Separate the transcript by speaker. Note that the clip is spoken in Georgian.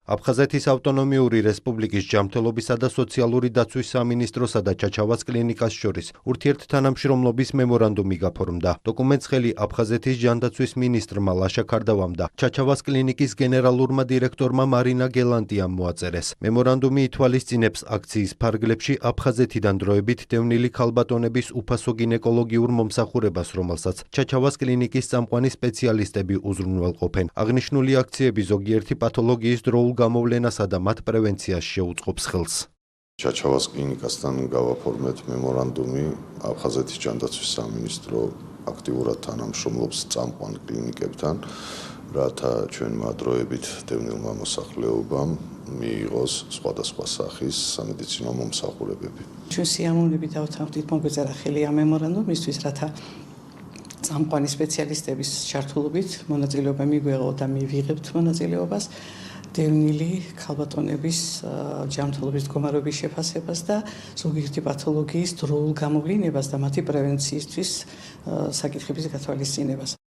Speaker 1: აფხაზეთის ავტონომიური რესპუბლიკის ჯანმრთელობისა და სოციალური დაცვის სამინისტროსა და ჩაჩავას კლინიკას შორის ურთიერთთანამშრომლობის მემორანდუმი გაფორმდა. დოკუმენტს ხელი აფხაზეთის ჯანდაცვის მინისტრმა ლაშა ქარდავამ და ჩაჩავას კლინიკის გენერალურმა დირექტორმა მარინა გელანტიამ მოაწერეს. მემორანდუმი ითვალისწინებს აქციის ფარგლებში აფხაზეთიდან დროებით დევნილი ქალბატონების უფასო გინეკოლოგიურ მომსახურებას, რომელსაც ჩაჩავას კლინიკის წამყვანი სპეციალისტები უზრუნველყოფენ. აღნიშნული აქციები ზოგიერთი პათოლოგიის დროულ გამოვლენასა და მათ პრევენციას შეუწყობს ხელს.
Speaker 2: ჩაჩავას კლინიკასთან გავაფორმეთ მემორანდუმი. აფხაზეთის ჯანდაცვის სამინისტრო აქტიურად თანამშრომლობს წამყვან კლინიკებთან, რათა ჩვენმა დროებით დევნილმა მოსახლეობამ მიიღოს სხვადასხვა სახის სამედიცინო მომსახურებები.
Speaker 3: ჩვენ სიამოვნებით დავთანხმდით მოგვეწერა ხელი ამ მემორანდუმისთვის, რათა წამყვანი სპეციალისტების ჩართულობით მონაწილეობა მიგვეღო და მივიღებთ მონაწილეობას დევნილი ქალბატონების ჯანმრთელობის მდგომარეობის შეფასებას და ზოგიერთი პათოლოგიის დროულ გამოვლინებას და მათი პრევენციისთვის საკითხების გათვალისწინებას.